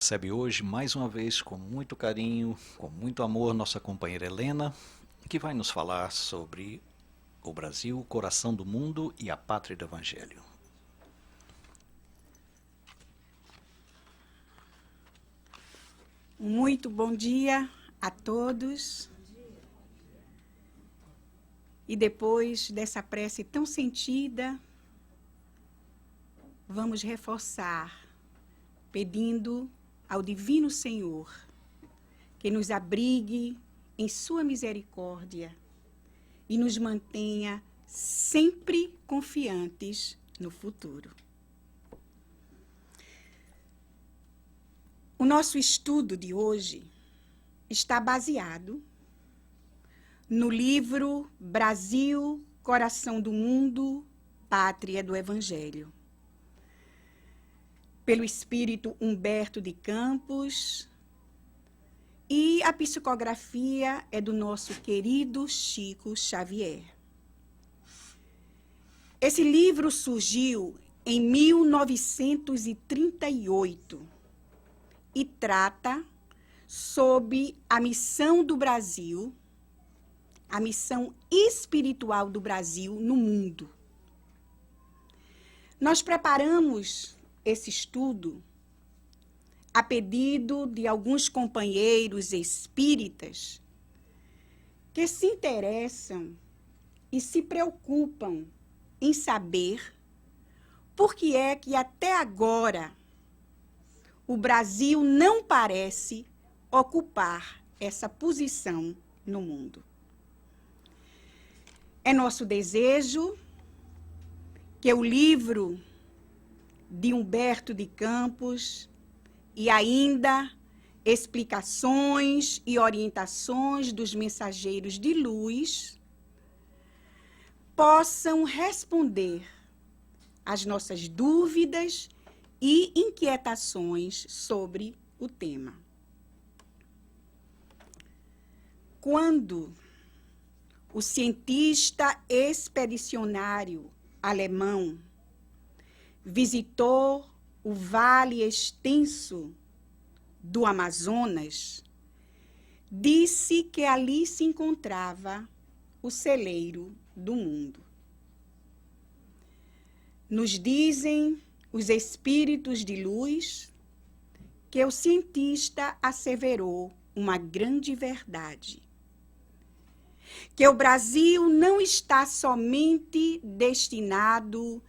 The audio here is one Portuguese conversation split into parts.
Recebe hoje, mais uma vez, com muito carinho, com muito amor, nossa companheira Helena, que vai nos falar sobre o Brasil, o coração do mundo e a pátria do Evangelho. Muito bom dia a todos. E depois dessa prece tão sentida, vamos reforçar, pedindo ao Divino Senhor que nos abrigue em sua misericórdia e nos mantenha sempre confiantes no futuro. O nosso estudo de hoje está baseado no livro Brasil, Coração do Mundo, Pátria do Evangelho, pelo espírito Humberto de Campos, e a psicografia é do nosso querido Chico Xavier. Esse livro surgiu em 1938 e trata sobre a missão do Brasil, a missão espiritual do Brasil no mundo. Nós preparamos esse estudo a pedido de alguns companheiros espíritas que se interessam e se preocupam em saber por que é que até agora o Brasil não parece ocupar essa posição no mundo. É nosso desejo que o livro de Humberto de Campos e ainda explicações e orientações dos mensageiros de luz possam responder às nossas dúvidas e inquietações sobre o tema. Quando o cientista expedicionário alemão visitou o vale extenso do Amazonas, disse que ali se encontrava o celeiro do mundo. Nos dizem os espíritos de luz que o cientista asseverou uma grande verdade, que o Brasil não está somente destinado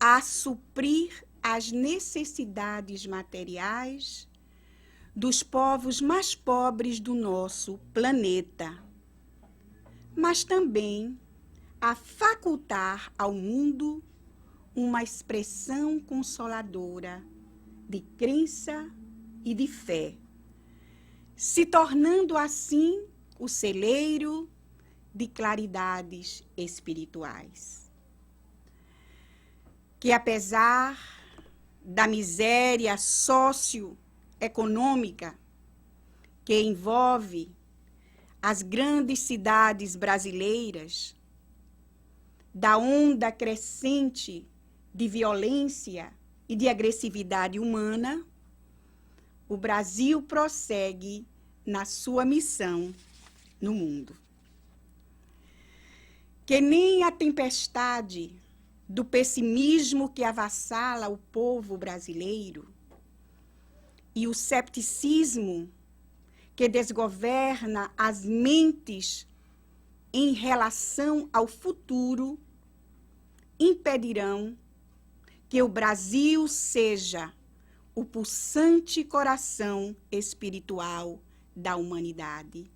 a suprir as necessidades materiais dos povos mais pobres do nosso planeta, mas também a facultar ao mundo uma expressão consoladora de crença e de fé, se tornando assim o celeiro de claridades espirituais. Que apesar da miséria socioeconômica que envolve as grandes cidades brasileiras, da onda crescente de violência e de agressividade humana, o Brasil prossegue na sua missão no mundo. Que nem a tempestade do pessimismo que avassala o povo brasileiro e o cepticismo que desgoverna as mentes em relação ao futuro impedirão que o Brasil seja o pulsante coração espiritual da humanidade,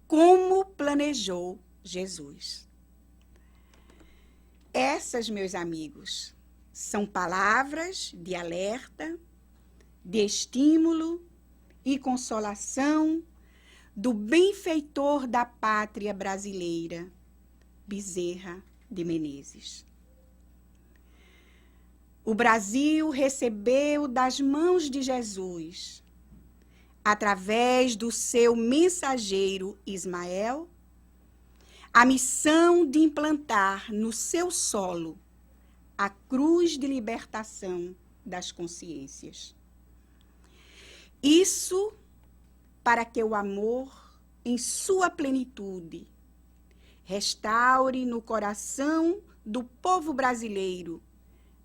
como planejou Jesus. Essas, meus amigos, são palavras de alerta, de estímulo e consolação do benfeitor da pátria brasileira, Bezerra de Menezes. O Brasil recebeu das mãos de Jesus, através do seu mensageiro Ismael, a missão de implantar no seu solo a cruz de libertação das consciências. Isso para que o amor, em sua plenitude, restaure no coração do povo brasileiro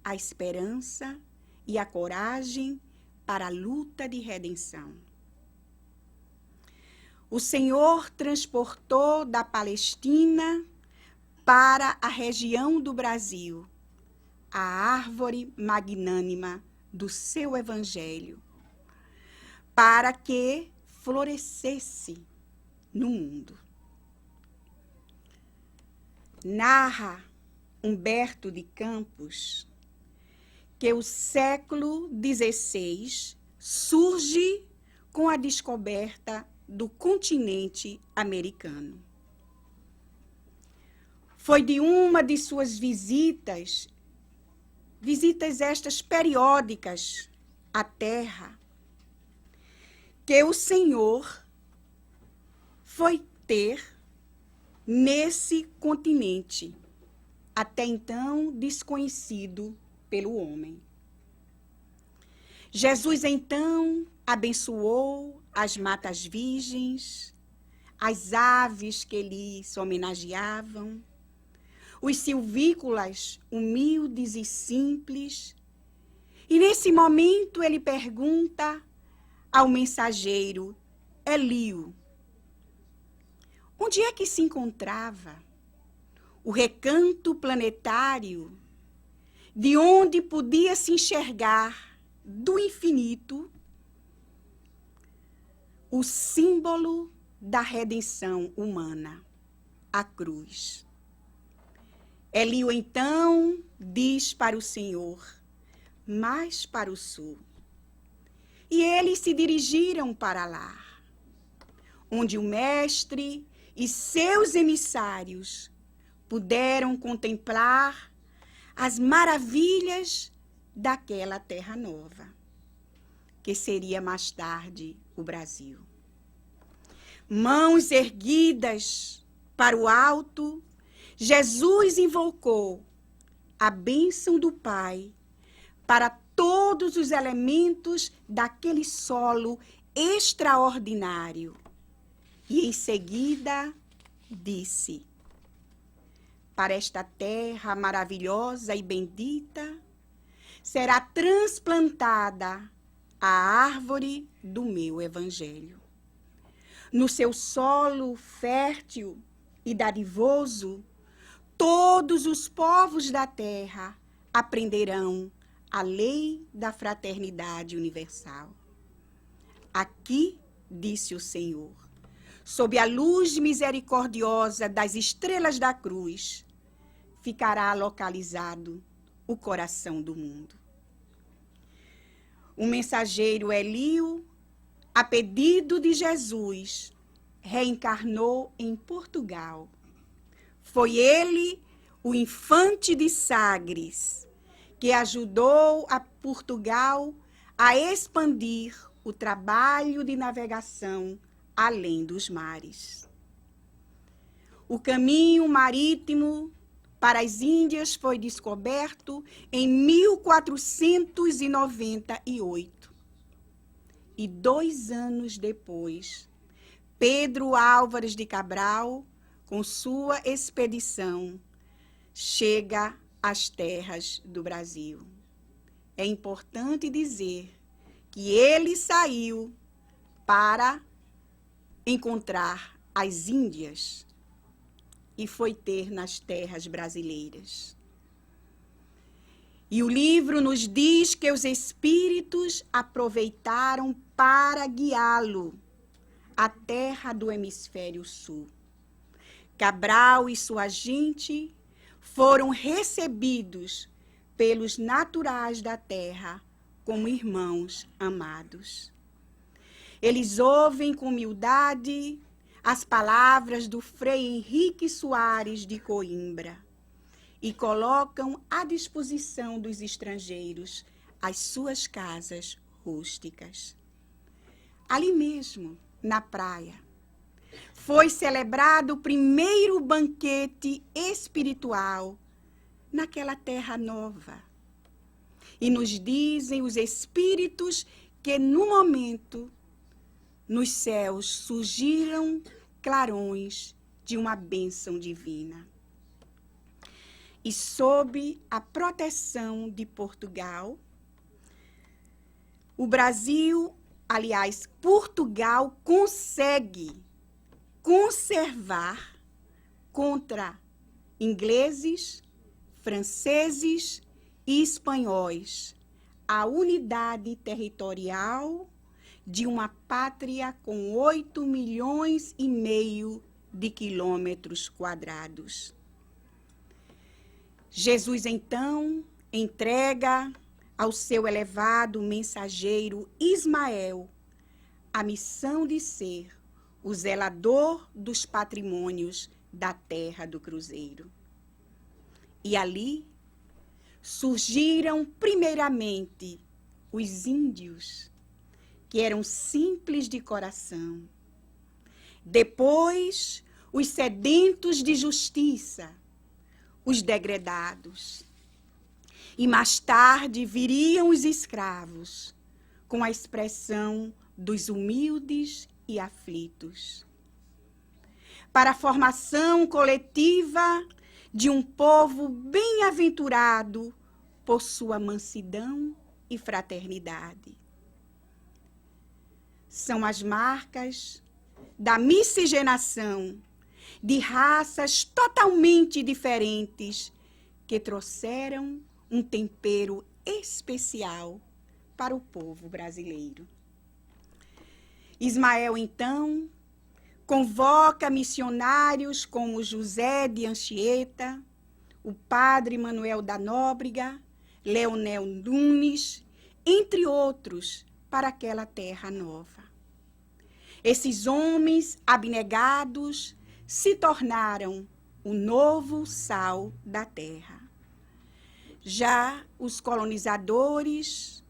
a esperança e a coragem para a luta de redenção. O Senhor transportou da Palestina para a região do Brasil a árvore magnânima do seu evangelho, para que florescesse no mundo. Narra Humberto de Campos que o século XVI surge com a descoberta do continente americano. Foi de uma de suas visitas estas periódicas à Terra, que o Senhor foi ter nesse continente, até então desconhecido pelo homem. Jesus, então, abençoou as matas virgens, as aves que lhe se homenageavam, os silvícolas humildes e simples. E nesse momento ele pergunta ao mensageiro Elio, onde é que se encontrava o recanto planetário de onde podia se enxergar do infinito o símbolo da redenção humana, a cruz. Elio, então, diz para o Senhor, mais para o sul. E eles se dirigiram para lá, onde o mestre e seus emissários puderam contemplar as maravilhas daquela terra nova, que seria mais tarde o Brasil. Mãos erguidas para o alto, Jesus invocou a bênção do Pai para todos os elementos daquele solo extraordinário. E em seguida disse: para esta terra maravilhosa e bendita será transplantada a árvore do meu evangelho. No seu solo fértil e dadivoso, todos os povos da terra aprenderão a lei da fraternidade universal. Aqui, disse o Senhor, sob a luz misericordiosa das estrelas da cruz, ficará localizado o coração do mundo. O mensageiro Elio, a pedido de Jesus, reencarnou em Portugal. Foi ele, o infante de Sagres, que ajudou a Portugal a expandir o trabalho de navegação além dos mares. O caminho marítimo para as Índias foi descoberto em 1498. E 2 anos depois, Pedro Álvares de Cabral, com sua expedição, chega às terras do Brasil. É importante dizer que ele saiu para encontrar as Índias e foi ter nas terras brasileiras. E o livro nos diz que os espíritos aproveitaram para guiá-lo à terra do hemisfério sul. Cabral e sua gente foram recebidos pelos naturais da terra como irmãos amados. Eles ouvem com humildade as palavras do Frei Henrique Soares de Coimbra e colocam à disposição dos estrangeiros as suas casas rústicas. Ali mesmo, na praia, foi celebrado o primeiro banquete espiritual naquela terra nova. E nos dizem os espíritos que no momento nos céus surgiram clarões de uma bênção divina. E sob a proteção de Portugal, o Brasil, aliás, Portugal consegue conservar contra ingleses, franceses e espanhóis a unidade territorial de uma pátria com 8,5 milhões de quilômetros quadrados. Jesus, então, entrega ao seu elevado mensageiro Ismael a missão de ser o zelador dos patrimônios da terra do Cruzeiro. E ali surgiram primeiramente os índios, que eram simples de coração. Depois, os sedentos de justiça, os degredados. E mais tarde viriam os escravos, com a expressão dos humildes e aflitos. Para a formação coletiva de um povo bem-aventurado por sua mansidão e fraternidade. São as marcas da miscigenação de raças totalmente diferentes que trouxeram um tempero especial para o povo brasileiro. Ismael, então, convoca missionários como José de Anchieta, o padre Manuel da Nóbrega, Leonel Nunes, entre outros, para aquela terra nova. Esses homens abnegados se tornaram o novo sal da terra. Já os colonizadores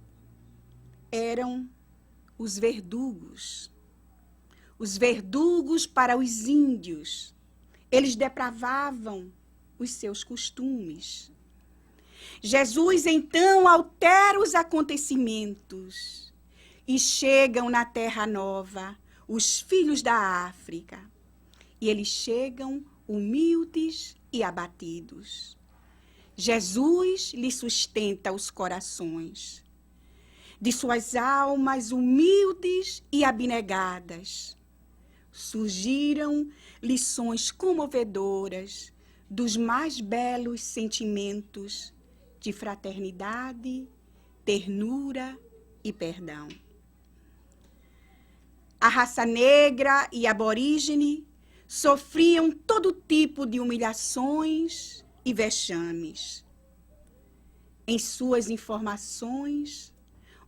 eram os verdugos para os índios. Eles depravavam os seus costumes. Jesus, então, altera os acontecimentos e chegam na Terra Nova os filhos da África. E eles chegam humildes e abatidos. Jesus lhe sustenta os corações de suas almas humildes e abnegadas. Surgiram lições comovedoras dos mais belos sentimentos de fraternidade, ternura e perdão. A raça negra e aborígene sofriam todo tipo de humilhações e vexames. Em suas informações,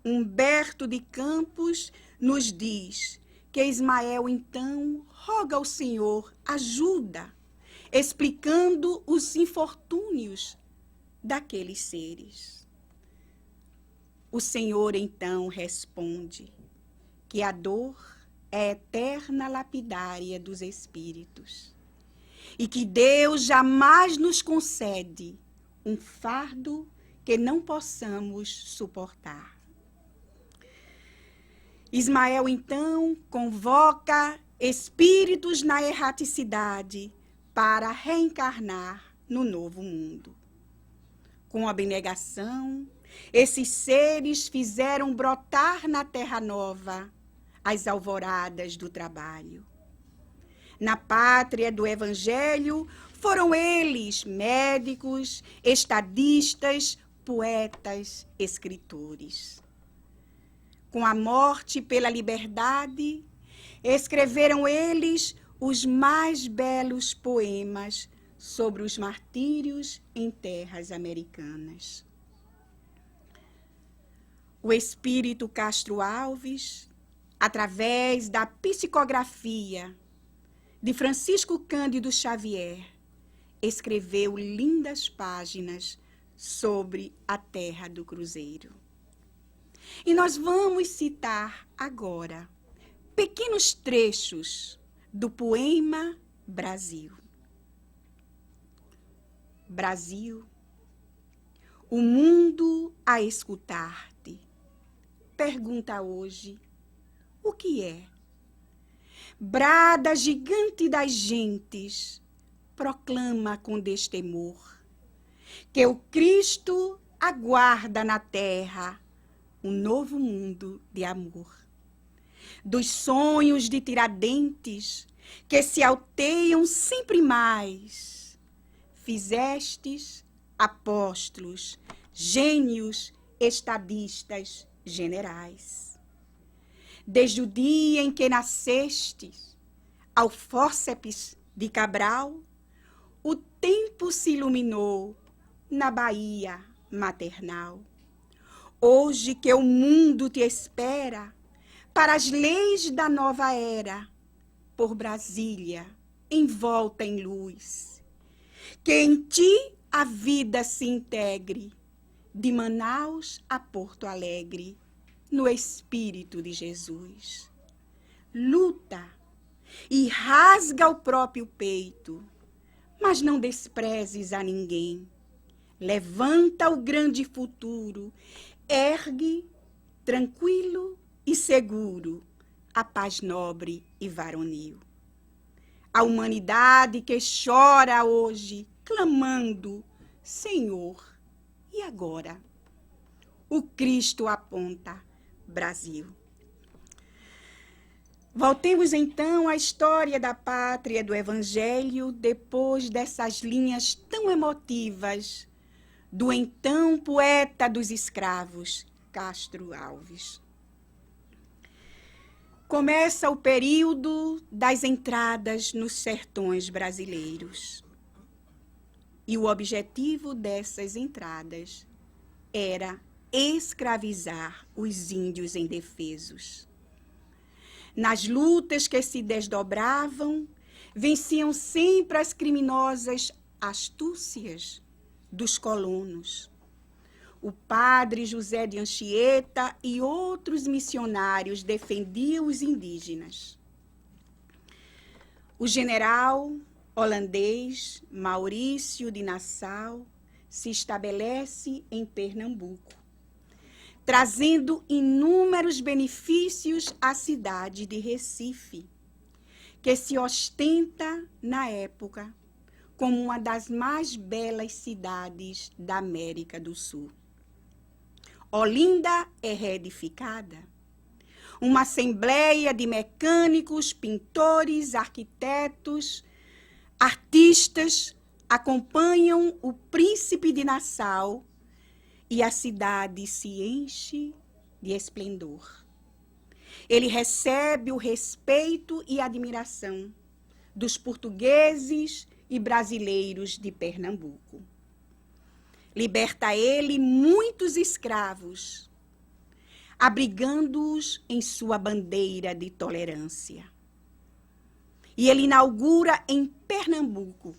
Humberto de Campos nos diz que Ismael, então, roga ao Senhor ajuda, explicando os infortúnios daqueles seres. O Senhor, então, responde que a dor é a eterna lapidária dos espíritos e que Deus jamais nos concede um fardo que não possamos suportar. Ismael, então, convoca espíritos na erraticidade para reencarnar no novo mundo. Com abnegação, esses seres fizeram brotar na Terra Nova as alvoradas do trabalho. Na pátria do Evangelho, foram eles médicos, estadistas, poetas, escritores. Com a morte pela liberdade, escreveram eles os mais belos poemas sobre os martírios em terras americanas. O espírito Castro Alves, através da psicografia de Francisco Cândido Xavier, escreveu lindas páginas sobre a terra do Cruzeiro. E nós vamos citar agora pequenos trechos do poema Brasil. Brasil, o mundo a escutar-te, pergunta hoje: o que é? Brada gigante das gentes, proclama com destemor que o Cristo aguarda na terra um novo mundo de amor. Dos sonhos de Tiradentes que se alteiam sempre mais, fizestes apóstolos, gênios, estadistas, generais. Desde o dia em que nascestes, ao fórceps de Cabral, o tempo se iluminou na Bahia maternal. Hoje que o mundo te espera para as leis da nova era, por Brasília, envolta em luz, que em ti a vida se integre, de Manaus a Porto Alegre, no Espírito de Jesus. Luta e rasga o próprio peito, mas não desprezes a ninguém. Levanta o grande futuro, ergue, tranquilo e seguro, a paz nobre e varonil. A humanidade que chora hoje, clamando: Senhor, e agora? O Cristo aponta: Brasil. Voltemos então à história da pátria do Evangelho, depois dessas linhas tão emotivas do então poeta dos escravos, Castro Alves. Começa o período das entradas nos sertões brasileiros. E o objetivo dessas entradas era escravizar os índios indefesos. Nas lutas que se desdobravam, venciam sempre as criminosas astúcias dos colonos. O padre José de Anchieta e outros missionários defendiam os indígenas. O general holandês Maurício de Nassau se estabelece em Pernambuco, trazendo inúmeros benefícios à cidade de Recife, que se ostenta na época como uma das mais belas cidades da América do Sul. Olinda é reedificada. Uma assembleia de mecânicos, pintores, arquitetos, artistas acompanham o príncipe de Nassau e a cidade se enche de esplendor. Ele recebe o respeito e admiração dos portugueses e brasileiros de Pernambuco. Liberta ele muitos escravos, abrigando-os em sua bandeira de tolerância. E ele inaugura em Pernambuco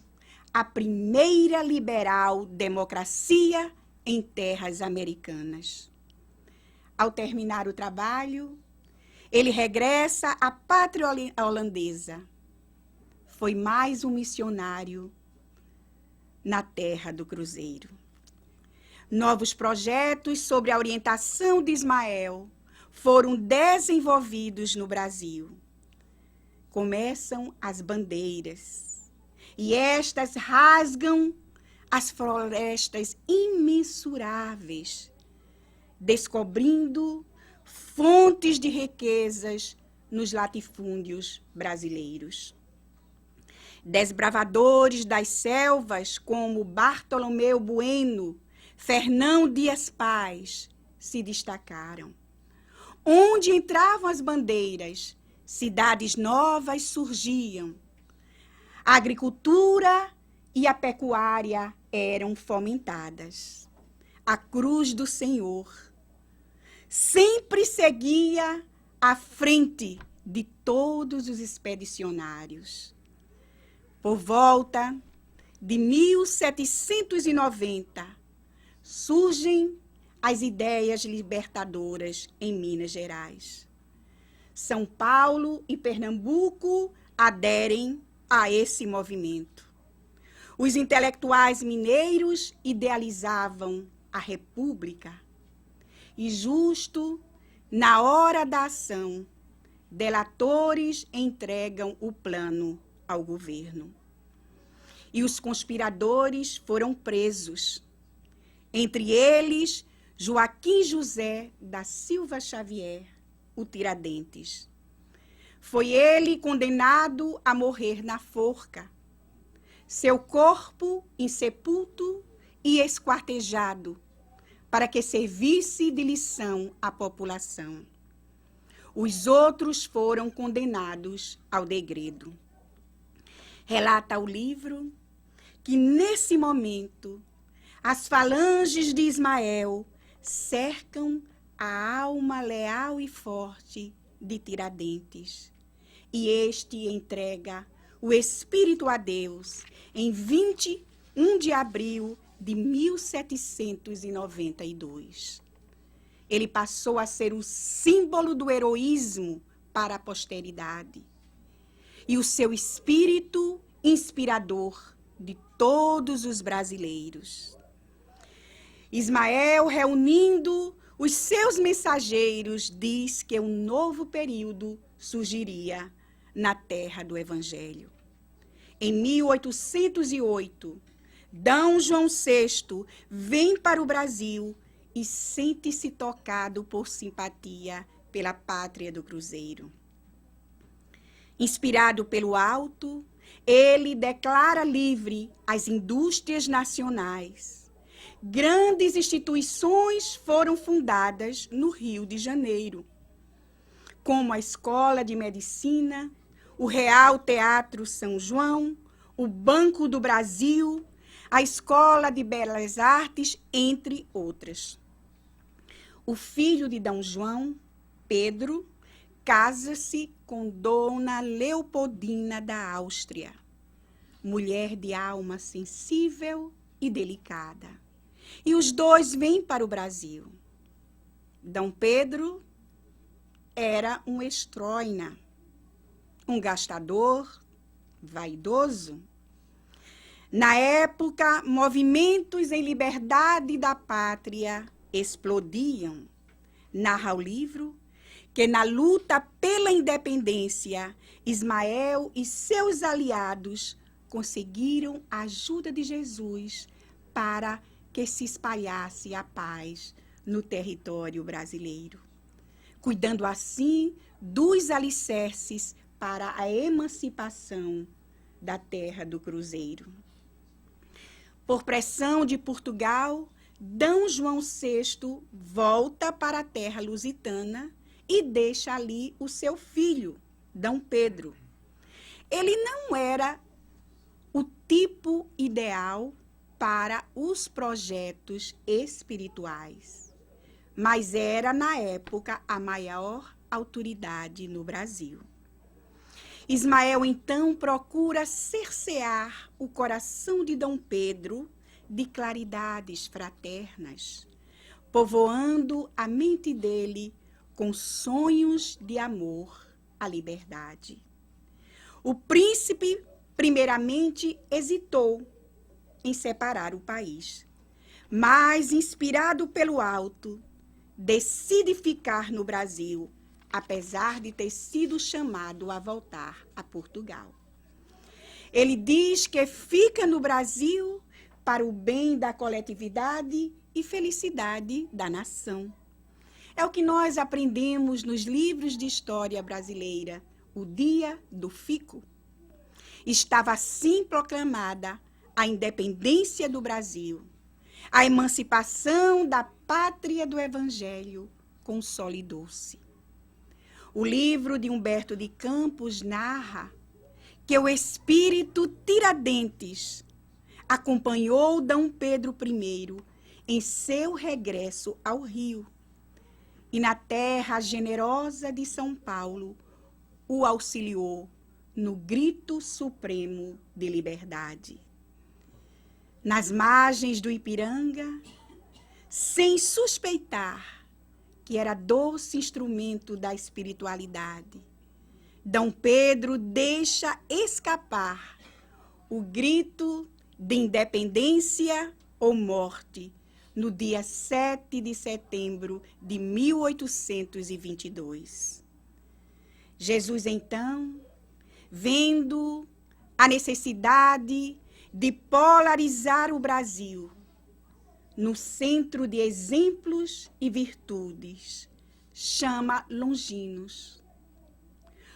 a primeira liberal democracia em terras americanas. Ao terminar o trabalho, ele regressa à pátria holandesa. Foi mais um missionário na terra do Cruzeiro. Novos projetos sobre a orientação de Ismael foram desenvolvidos no Brasil. Começam as bandeiras, e estas rasgam as florestas imensuráveis, descobrindo fontes de riquezas nos latifúndios brasileiros. Desbravadores das selvas como Bartolomeu Bueno, Fernão Dias Paz se destacaram. Onde entravam as bandeiras, cidades novas surgiam. A agricultura e a pecuária eram fomentadas. A cruz do Senhor sempre seguia à frente de todos os expedicionários. Por volta de 1790, surgem as ideias libertadoras em Minas Gerais. São Paulo e Pernambuco aderem a esse movimento. Os intelectuais mineiros idealizavam a República. E Justo Na hora da ação, delatores entregam o plano ao governo. E os conspiradores foram presos. Entre eles, Joaquim José da Silva Xavier, o Tiradentes. Foi ele condenado a morrer na forca. Seu corpo insepulto e esquartejado, para que servisse de lição à população. Os outros foram condenados ao degredo. Relata o livro que, nesse momento, as falanges de Ismael cercam a alma leal e forte de Tiradentes, e este entrega o espírito a Deus em 21 de abril de 1792. Ele passou a ser o símbolo do heroísmo para a posteridade e o seu espírito inspirador de todos os brasileiros. Ismael, reunindo os seus mensageiros, diz que um novo período surgiria na terra do Evangelho. Em 1808, D. João VI vem para o Brasil e sente-se tocado por simpatia pela pátria do Cruzeiro. Inspirado pelo alto, ele declara livre as indústrias nacionais. Grandes instituições foram fundadas no Rio de Janeiro, como a Escola de Medicina, o Real Teatro São João, o Banco do Brasil, a Escola de Belas Artes, entre outras. O filho de D. João, Pedro, casa-se com Dona Leopoldina da Áustria, mulher de alma sensível e delicada. E os dois vêm para o Brasil. D. Pedro era um estróina, um gastador, vaidoso. Na época, movimentos em liberdade da pátria explodiam. Narra o livro que, na luta pela independência, Ismael e seus aliados conseguiram a ajuda de Jesus para que se espalhasse a paz no território brasileiro, cuidando assim dos alicerces para a emancipação da terra do Cruzeiro. Por pressão de Portugal, D. João VI volta para a terra lusitana e deixa ali o seu filho, D. Pedro. Ele não era o tipo ideal para os projetos espirituais, mas era, na época, a maior autoridade no Brasil. Ismael, então, procura cercear o coração de D. Pedro de claridades fraternas, povoando a mente dele com sonhos de amor à liberdade. O príncipe, primeiramente, hesitou em separar o país, mas, inspirado pelo alto, decide ficar no Brasil, apesar de ter sido chamado a voltar a Portugal. Ele diz que fica no Brasil para o bem da coletividade e felicidade da nação. É o que nós aprendemos nos livros de história brasileira, o Dia do Fico. Estava assim proclamada a independência do Brasil. A emancipação da pátria do Evangelho consolidou-se. O livro de Humberto de Campos narra que o espírito Tiradentes acompanhou D. Pedro I em seu regresso ao Rio e na terra generosa de São Paulo o auxiliou no grito supremo de liberdade. Nas margens do Ipiranga, sem suspeitar que era doce instrumento da espiritualidade, D. Pedro deixa escapar o grito de independência ou morte no dia 7 de setembro de 1822. Jesus, então, vendo a necessidade de polarizar o Brasil no centro de exemplos e virtudes, chama Longinos.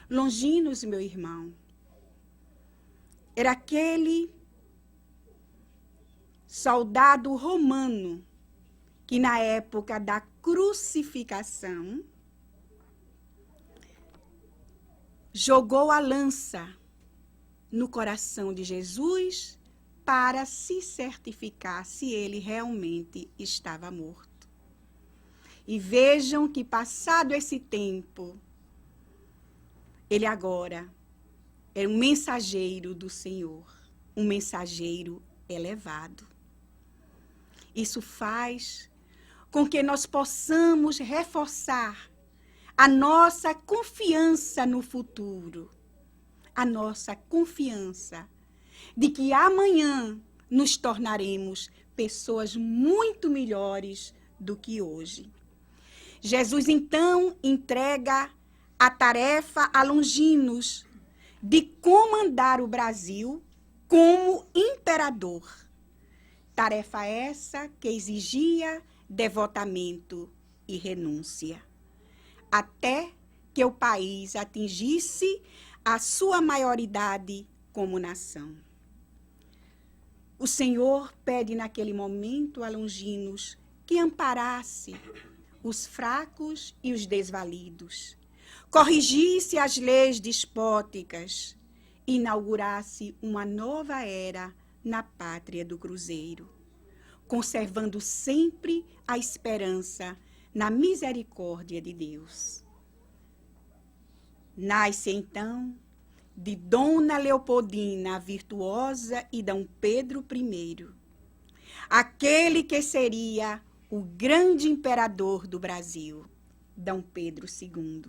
Longinos, meu irmão, era aquele soldado romano que, na época da crucificação, jogou a lança no coração de Jesus para se certificar se ele realmente estava morto. E vejam que, passado esse tempo, ele agora é um mensageiro do Senhor, um mensageiro elevado. Isso faz com que nós possamos reforçar a nossa confiança no futuro, a nossa confiança de que amanhã nos tornaremos pessoas muito melhores do que hoje. Jesus, então, entrega a tarefa a Longinos de comandar o Brasil como imperador. Tarefa essa que exigia devotamento e renúncia, até que o país atingisse a sua maioridade como nação. O Senhor pede naquele momento a Longinos que amparasse os fracos e os desvalidos, corrigisse as leis despóticas, inaugurasse uma nova era na pátria do Cruzeiro, conservando sempre a esperança na misericórdia de Deus. Nasce, então, de Dona Leopoldina a Virtuosa e Dom Pedro I, aquele que seria o grande imperador do Brasil, Dom Pedro II.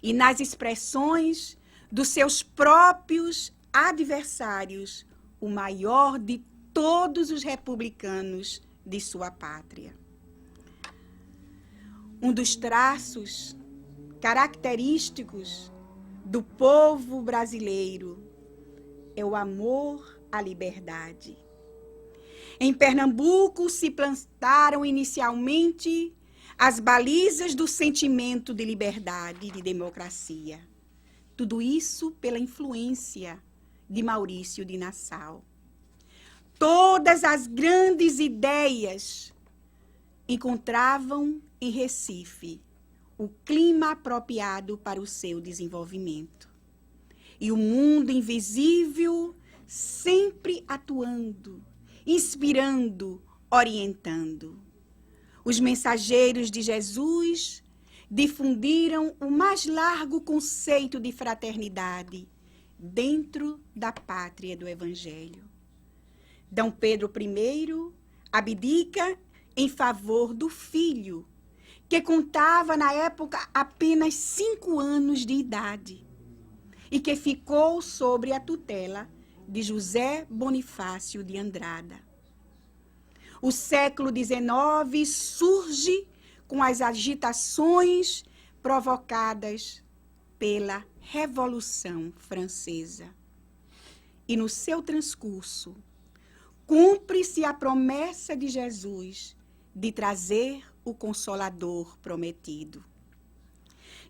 E nas expressões dos seus próprios adversários, o maior de todos os republicanos de sua pátria. Um dos traços característicos do povo brasileiro é o amor à liberdade. Em Pernambuco se plantaram inicialmente as balizas do sentimento de liberdade e de democracia. Tudo isso pela influência de Maurício de Nassau. Todas as grandes ideias encontravam em Recife o clima apropriado para o seu desenvolvimento. E o mundo invisível sempre atuando, inspirando, orientando. Os mensageiros de Jesus difundiram o mais largo conceito de fraternidade dentro da pátria do Evangelho. Dom Pedro I abdica em favor do filho, que contava na época apenas 5 anos de idade e que ficou sob a tutela de José Bonifácio de Andrada. O século XIX surge com as agitações provocadas pela Revolução Francesa. E no seu transcurso, cumpre-se a promessa de Jesus de trazer o Consolador prometido.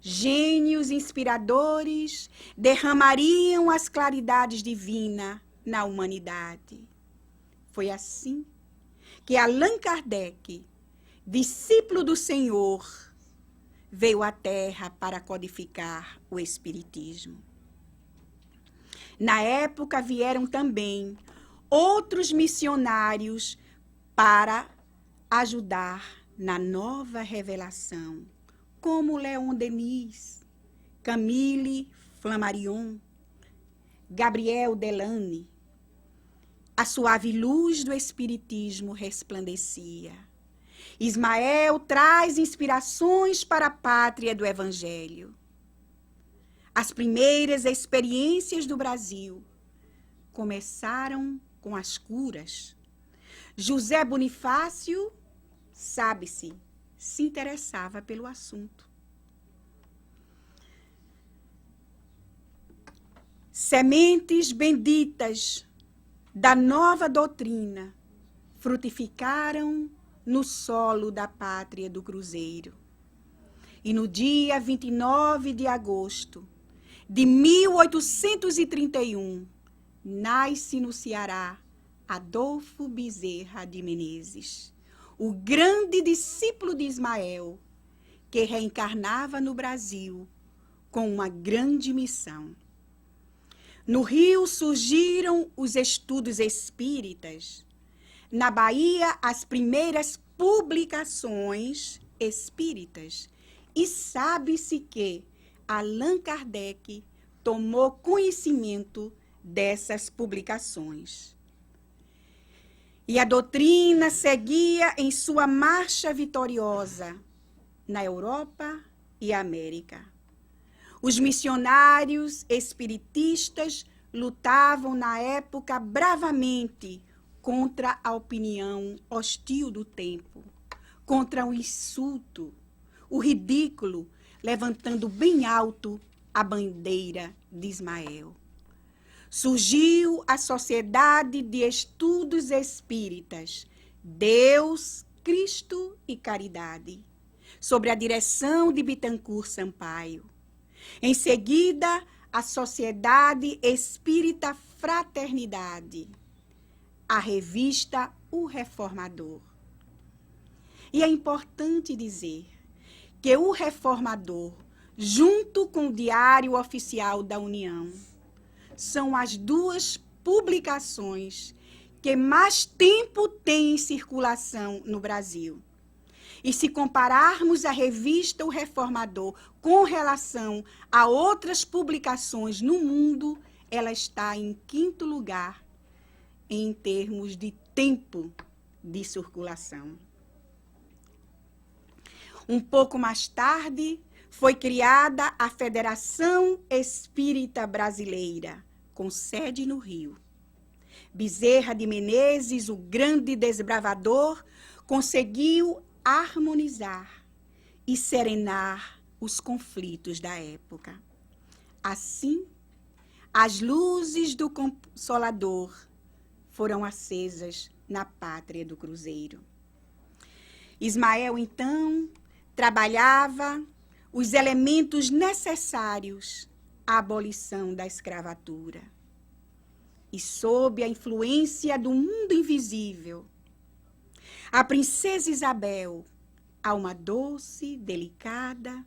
Gênios inspiradores derramariam as claridades divinas na humanidade. Foi assim que Allan Kardec, discípulo do Senhor, veio à Terra para codificar o Espiritismo. Na época vieram também outros missionários para ajudar na nova revelação, como Leon Denis, Camille Flammarion, Gabriel Delany. A suave luz do Espiritismo resplandecia. Ismael traz inspirações para a pátria do Evangelho. As primeiras experiências do Brasil começaram com as curas. José Bonifácio, sabe-se, se interessava pelo assunto. Sementes benditas da nova doutrina frutificaram no solo da pátria do Cruzeiro. E no dia 29 de agosto de 1831, nasce no Ceará Adolfo Bezerra de Menezes, o grande discípulo de Ismael, que reencarnava no Brasil com uma grande missão. No Rio surgiram os estudos espíritas. Na Bahia, as primeiras publicações espíritas. E sabe-se que Allan Kardec tomou conhecimento dessas publicações. E a doutrina seguia em sua marcha vitoriosa na Europa e América. Os missionários espiritistas lutavam na época bravamente contra a opinião hostil do tempo, contra o insulto, o ridículo, levantando bem alto a bandeira de Ismael. Surgiu a Sociedade de Estudos Espíritas, Deus, Cristo e Caridade, sob a direção de Bittencourt Sampaio. Em seguida, a Sociedade Espírita Fraternidade, a revista O Reformador. E é importante dizer que o Reformador, junto com o Diário Oficial da União, são as duas publicações que mais tempo têm em circulação no Brasil. E se compararmos a revista O Reformador com relação a outras publicações no mundo, ela está em 5º lugar em termos de tempo de circulação. Um pouco mais tarde, foi criada a Federação Espírita Brasileira, com sede no Rio. Bezerra de Menezes, o grande desbravador, conseguiu harmonizar e serenar os conflitos da época. Assim, as luzes do Consolador foram acesas na pátria do Cruzeiro. Ismael, então, trabalhava os elementos necessários à abolição da escravatura. E sob a influência do mundo invisível, a princesa Isabel, alma doce, delicada,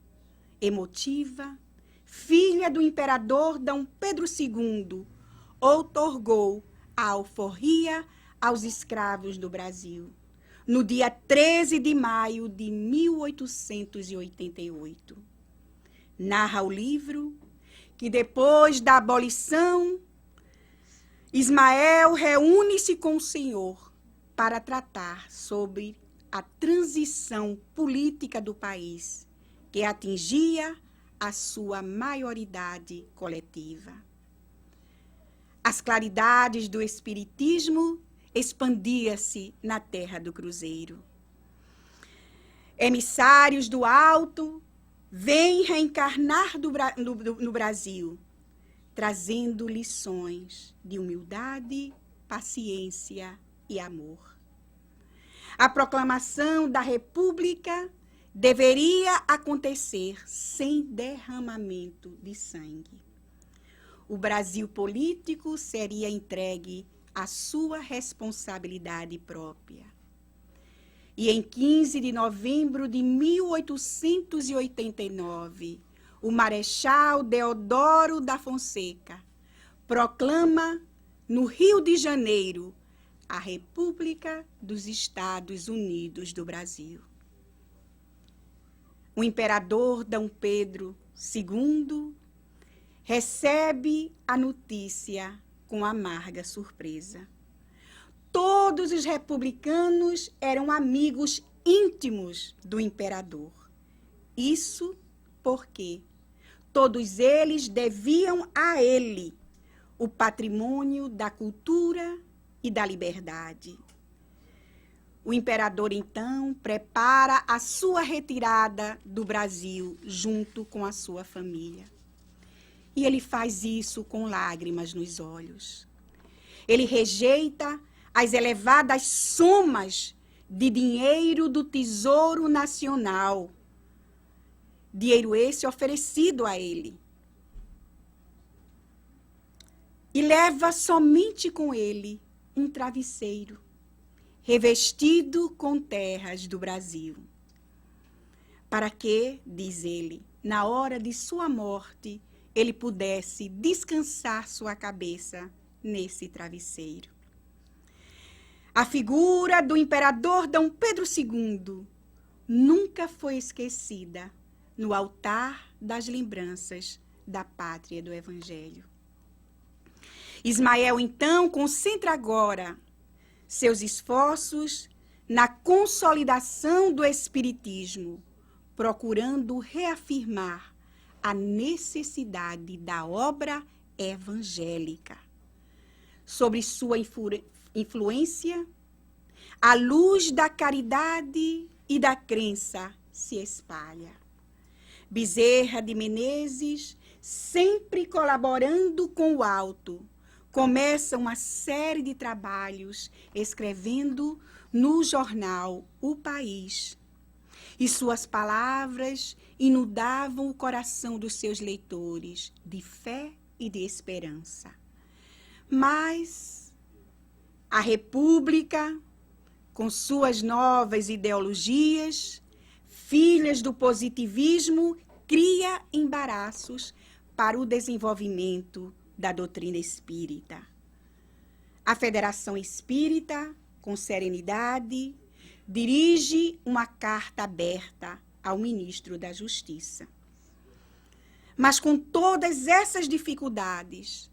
emotiva, filha do imperador D. Pedro II, outorgou a alforria aos escravos do Brasil, no dia 13 de maio de 1888. Narra o livro que, depois da abolição, Ismael reúne-se com o Senhor para tratar sobre a transição política do país, que atingia a sua maioridade coletiva. As claridades do Espiritismo expandia-se na terra do Cruzeiro. Emissários do alto vêm reencarnar no Brasil, trazendo lições de humildade, paciência e amor. A proclamação da República deveria acontecer sem derramamento de sangue. O Brasil político seria entregue à sua responsabilidade própria. E em 15 de novembro de 1889, o Marechal Deodoro da Fonseca proclama no Rio de Janeiro a República dos Estados Unidos do Brasil. O imperador D. Pedro II recebe a notícia com amarga surpresa. Todos os republicanos eram amigos íntimos do imperador. Isso porque todos eles deviam a ele o patrimônio da cultura e da liberdade. O imperador, então, prepara a sua retirada do Brasil junto com a sua família. E ele faz isso com lágrimas nos olhos. Ele rejeita as elevadas somas de dinheiro do Tesouro Nacional. Dinheiro esse oferecido a ele. E leva somente com ele um travesseiro, revestido com terras do Brasil. Para que, diz ele, na hora de sua morte, ele pudesse descansar sua cabeça nesse travesseiro. A figura do imperador Dom Pedro II nunca foi esquecida no altar das lembranças da pátria do Evangelho. Ismael, então, concentra agora seus esforços na consolidação do Espiritismo, procurando reafirmar a necessidade da obra evangélica. Sobre sua influência, a luz da caridade e da crença se espalha. Bezerra de Menezes, sempre colaborando com o alto, começa uma série de trabalhos escrevendo no jornal O País. E suas palavras inundavam o coração dos seus leitores de fé e de esperança. Mas a República, com suas novas ideologias, filhas do positivismo, cria embaraços para o desenvolvimento da doutrina espírita. A Federação Espírita, com serenidade, dirige uma carta aberta ao ministro da Justiça. Mas com todas essas dificuldades,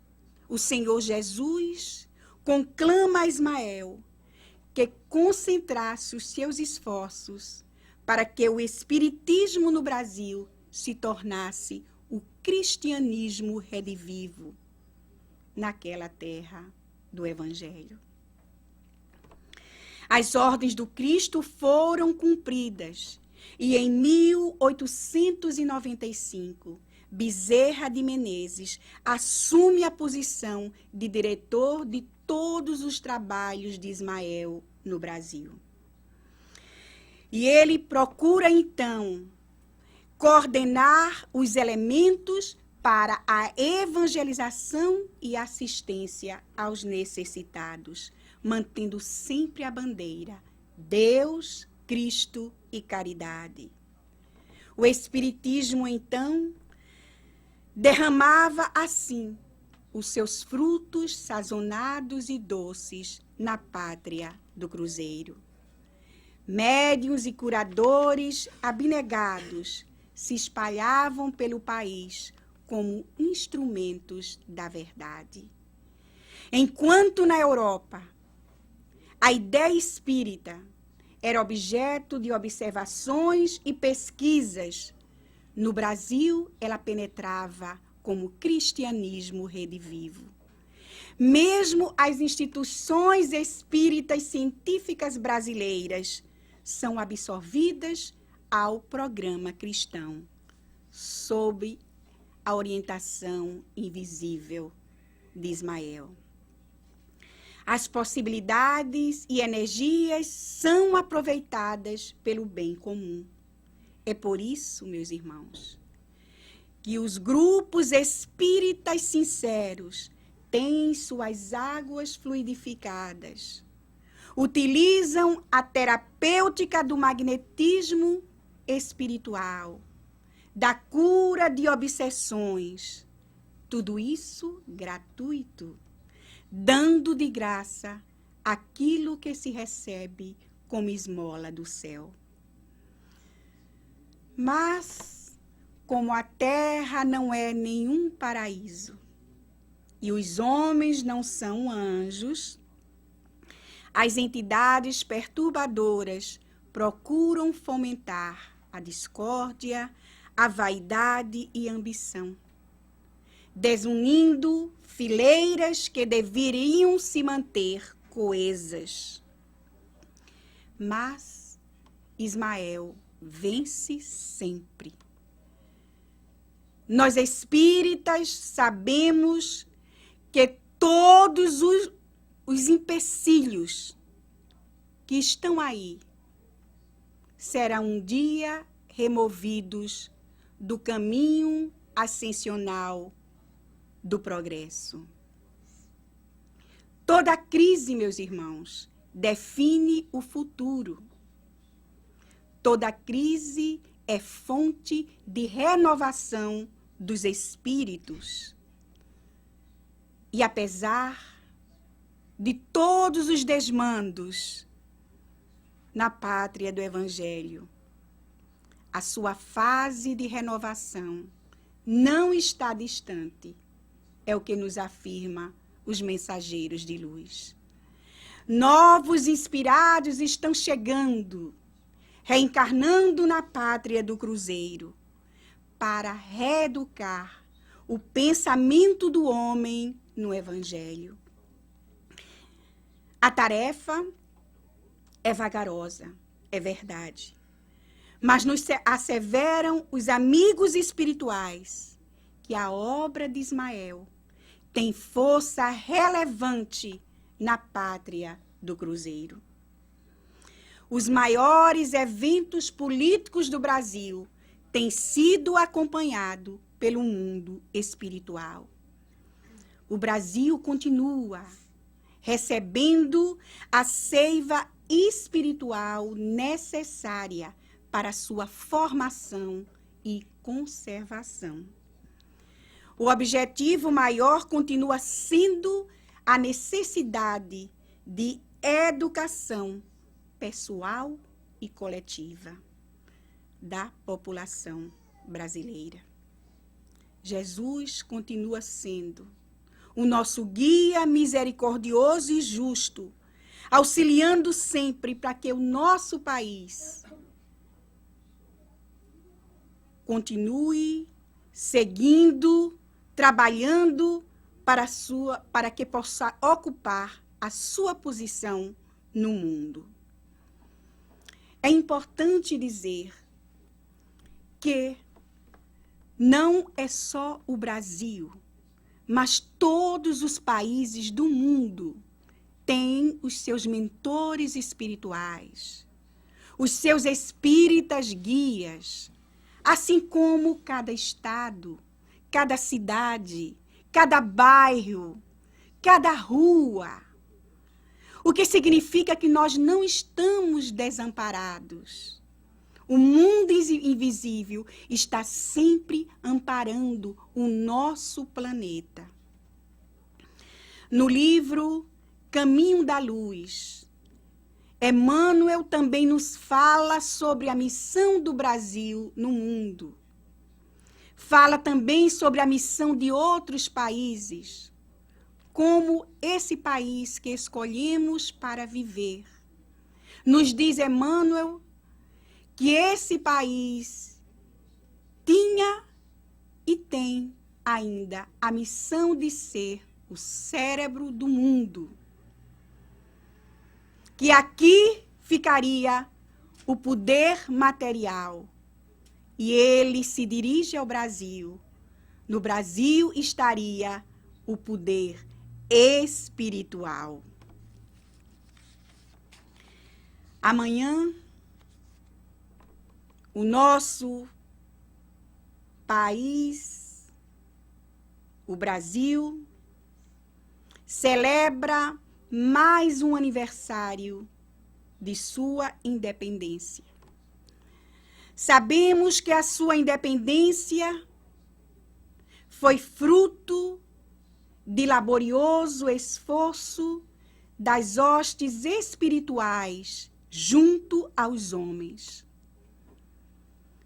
o Senhor Jesus conclama a Ismael que concentrasse os seus esforços para que o espiritismo no Brasil se tornasse o cristianismo redivivo naquela terra do Evangelho. As ordens do Cristo foram cumpridas e em 1895, Bezerra de Menezes assume a posição de diretor de todos os trabalhos de Ismael no Brasil. E ele procura, então, coordenar os elementos para a evangelização e assistência aos necessitados, mantendo sempre a bandeira Deus, Cristo e caridade. O Espiritismo, então, derramava assim os seus frutos sazonados e doces na pátria do Cruzeiro. Médiuns e curadores abnegados se espalhavam pelo país como instrumentos da verdade. Enquanto na Europa a ideia espírita era objeto de observações e pesquisas, no Brasil ela penetrava como cristianismo redivivo. Mesmo as instituições espíritas científicas brasileiras são absorvidas ao programa cristão, sob a orientação invisível de Ismael. As possibilidades e energias são aproveitadas pelo bem comum. É por isso, meus irmãos, que os grupos espíritas sinceros têm suas águas fluidificadas, utilizam a terapêutica do magnetismo espiritual, da cura de obsessões, tudo isso gratuito, dando de graça aquilo que se recebe como esmola do céu. Mas, como a terra não é nenhum paraíso, e os homens não são anjos, as entidades perturbadoras procuram fomentar a discórdia, a vaidade e a ambição, desunindo fileiras que deveriam se manter coesas. mas Ismael vence sempre. Nós espíritas sabemos que todos os empecilhos que estão aí serão um dia removidos do caminho ascensional do progresso. Toda crise, meus irmãos, define o futuro. Toda crise é fonte de renovação dos espíritos. E apesar de todos os desmandos na pátria do Evangelho, a sua fase de renovação não está distante, é o que nos afirma os mensageiros de luz. Novos inspirados estão chegando, reencarnando na pátria do Cruzeiro, para reeducar o pensamento do homem no Evangelho. A tarefa é vagarosa, é verdade, mas nos asseveram os amigos espirituais que a obra de Ismael tem força relevante na pátria do Cruzeiro. Os maiores eventos políticos do Brasil têm sido acompanhados pelo mundo espiritual. O Brasil continua recebendo a seiva espiritual necessária para sua formação e conservação. O objetivo maior continua sendo a necessidade de educação pessoal e coletiva da população brasileira. Jesus continua sendo o nosso guia misericordioso e justo, auxiliando sempre para que o nosso país continue seguindo, trabalhando para que possa ocupar a sua posição no mundo. É importante dizer que não é só o Brasil, mas todos os países do mundo têm os seus mentores espirituais, os seus espíritas guias, assim como cada estado, cada cidade, cada bairro, cada rua. O que significa que nós não estamos desamparados. O mundo invisível está sempre amparando o nosso planeta. No livro Caminho da Luz, Emmanuel também nos fala sobre a missão do Brasil no mundo. Fala também sobre a missão de outros países, como esse país que escolhemos para viver. Nos diz Emmanuel que esse país tinha e tem ainda a missão de ser o cérebro do mundo. Que aqui ficaria o poder material e ele se dirige ao Brasil. No Brasil estaria o poder espiritual. Amanhã, o nosso país, o Brasil, celebra mais um aniversário de sua independência. Sabemos que a sua independência foi fruto de laborioso esforço das hostes espirituais junto aos homens.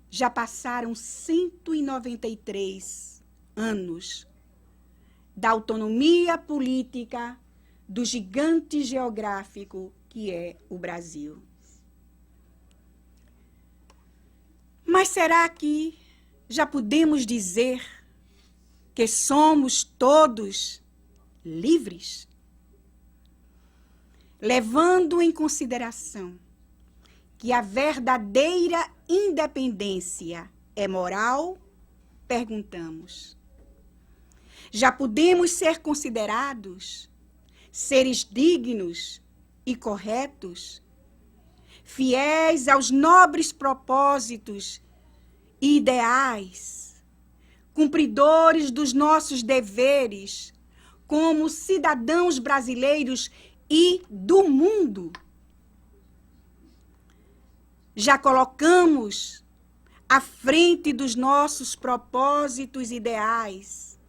Já passaram 193 anos da autonomia política do gigante geográfico que é o Brasil. Mas será que já podemos dizer que somos todos livres? Levando em consideração que a verdadeira independência é moral? Perguntamos. Já podemos ser considerados seres dignos e corretos, fiéis aos nobres propósitos e ideais, cumpridores dos nossos deveres como cidadãos brasileiros e do mundo? Já colocamos à frente dos nossos propósitos ideais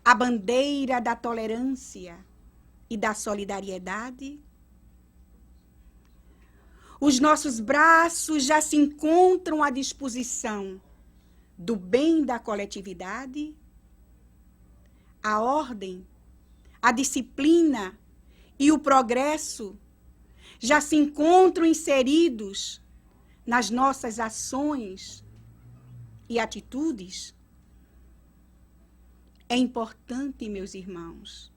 a bandeira da tolerância e da solidariedade? Os nossos braços já se encontram à disposição do bem da coletividade? A ordem, a disciplina e o progresso já se encontram inseridos nas nossas ações e atitudes? É importante, meus irmãos,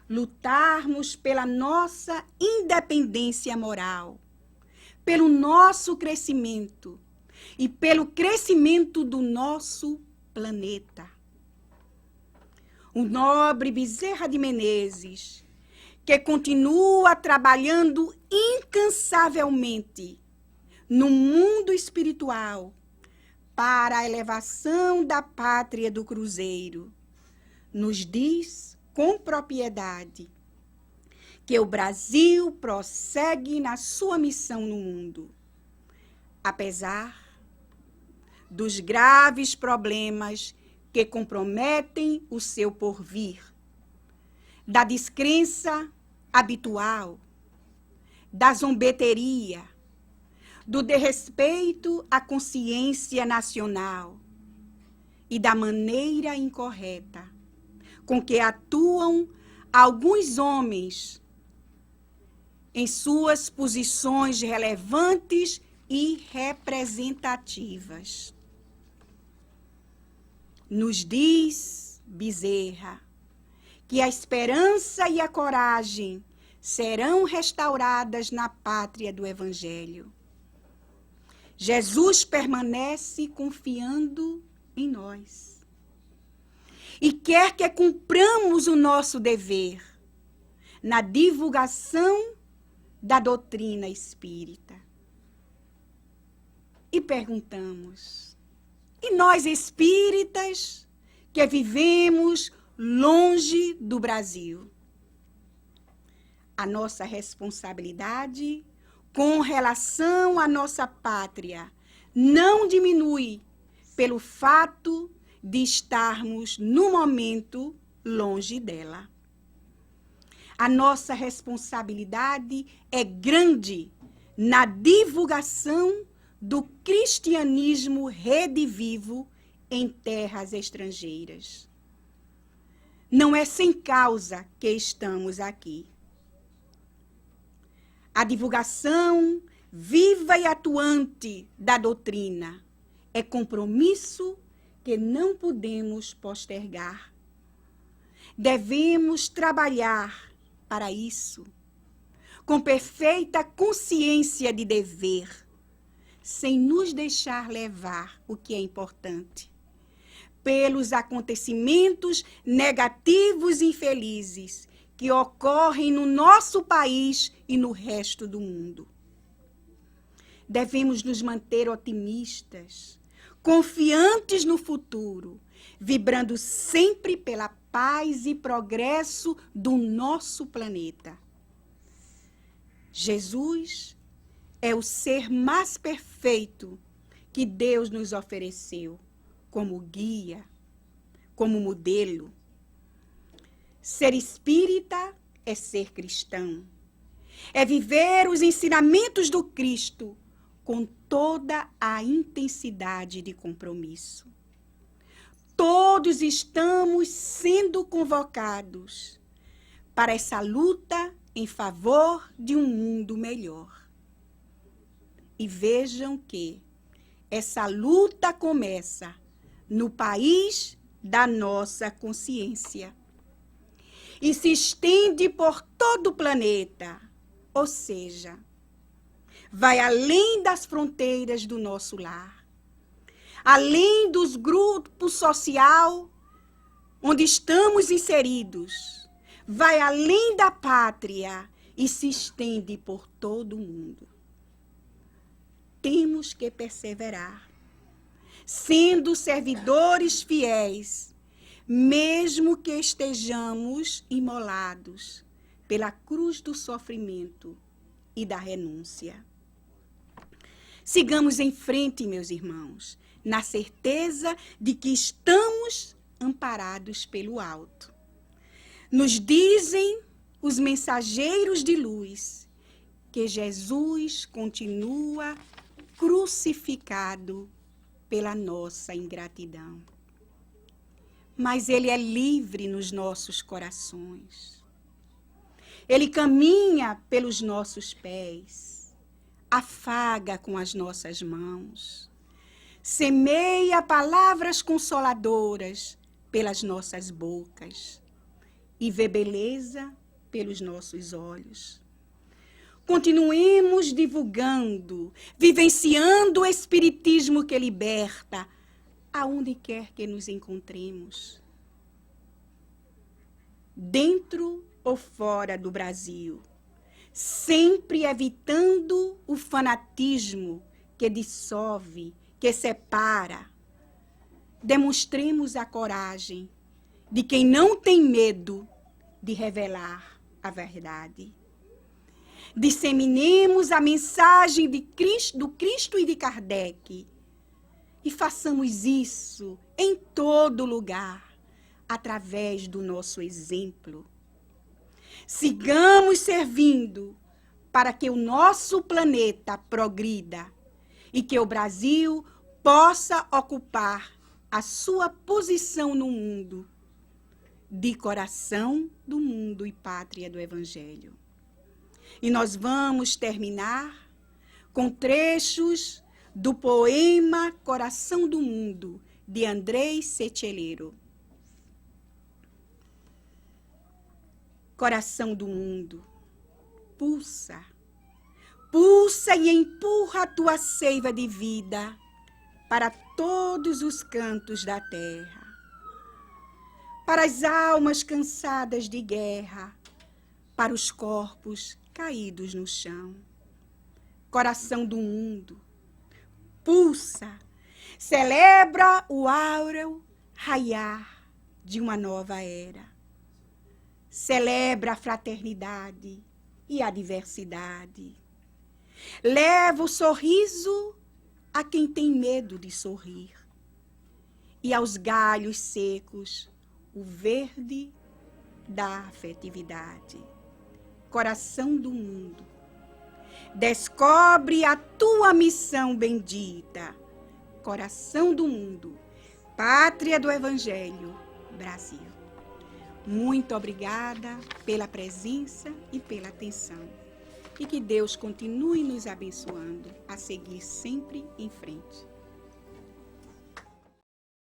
lutarmos pela nossa independência moral, pelo nosso crescimento e pelo crescimento do nosso planeta. O nobre Bezerra de Menezes, que continua trabalhando incansavelmente no mundo espiritual para a elevação da pátria do Cruzeiro, nos diz com propriedade que o Brasil prossegue na sua missão no mundo, apesar dos graves problemas que comprometem o seu porvir, da descrença habitual, da zombeteria, do desrespeito à consciência nacional e da maneira incorreta com que atuam alguns homens em suas posições relevantes e representativas. Nos diz Bezerra que a esperança e a coragem serão restauradas na pátria do Evangelho. Jesus permanece confiando em nós e quer que cumpramos o nosso dever na divulgação da doutrina espírita. E perguntamos, e nós espíritas que vivemos longe do Brasil? A nossa responsabilidade com relação à nossa pátria não diminui pelo fato de estarmos, no momento, longe dela. A nossa responsabilidade é grande na divulgação do cristianismo redivivo em terras estrangeiras. Não é sem causa que estamos aqui. A divulgação viva e atuante da doutrina é compromisso que não podemos postergar. Devemos trabalhar para isso, com perfeita consciência de dever, sem nos deixar levar, o que é importante, pelos acontecimentos negativos e infelizes que ocorrem no nosso país e no resto do mundo. Devemos nos manter otimistas, confiantes no futuro, vibrando sempre pela paz e progresso do nosso planeta. Jesus é o ser mais perfeito que Deus nos ofereceu como guia, como modelo. Ser espírita é ser cristão, é viver os ensinamentos do Cristo com toda a intensidade de compromisso. Todos estamos sendo convocados para essa luta em favor de um mundo melhor. E vejam que essa luta começa no país da nossa consciência e se estende por todo o planeta, ou seja, vai além das fronteiras do nosso lar, além dos grupos social onde estamos inseridos, vai além da pátria e se estende por todo o mundo. Temos que perseverar, sendo servidores fiéis, mesmo que estejamos imolados pela cruz do sofrimento e da renúncia. Sigamos em frente, meus irmãos, na certeza de que estamos amparados pelo alto. Nos dizem os mensageiros de luz que Jesus continua crucificado pela nossa ingratidão. Mas ele é livre nos nossos corações. Ele caminha pelos nossos pés, afaga com as nossas mãos, semeia palavras consoladoras pelas nossas bocas e vê beleza pelos nossos olhos. Continuemos divulgando, vivenciando o espiritismo que liberta, aonde quer que nos encontremos, dentro ou fora do Brasil, sempre evitando o fanatismo que dissolve, que separa. Demonstremos a coragem de quem não tem medo de revelar a verdade. Disseminemos a mensagem do Cristo e de Kardec e façamos isso em todo lugar, através do nosso exemplo. Sigamos servindo para que o nosso planeta progrida e que o Brasil possa ocupar a sua posição no mundo de coração do mundo e pátria do Evangelho. E nós vamos terminar com trechos do poema Coração do Mundo, de Andrei Seteleiro. Coração do mundo, pulsa, pulsa e empurra a tua seiva de vida para todos os cantos da terra, para as almas cansadas de guerra, para os corpos caídos no chão. Coração do mundo, pulsa, celebra o áureo raiar de uma nova era. Celebra a fraternidade e a diversidade. Leva o sorriso a quem tem medo de sorrir. E aos galhos secos, o verde da afetividade. Coração do mundo, descobre a tua missão bendita. Coração do mundo, pátria do Evangelho, Brasil. Muito obrigada pela presença e pela atenção. E que Deus continue nos abençoando a seguir sempre em frente.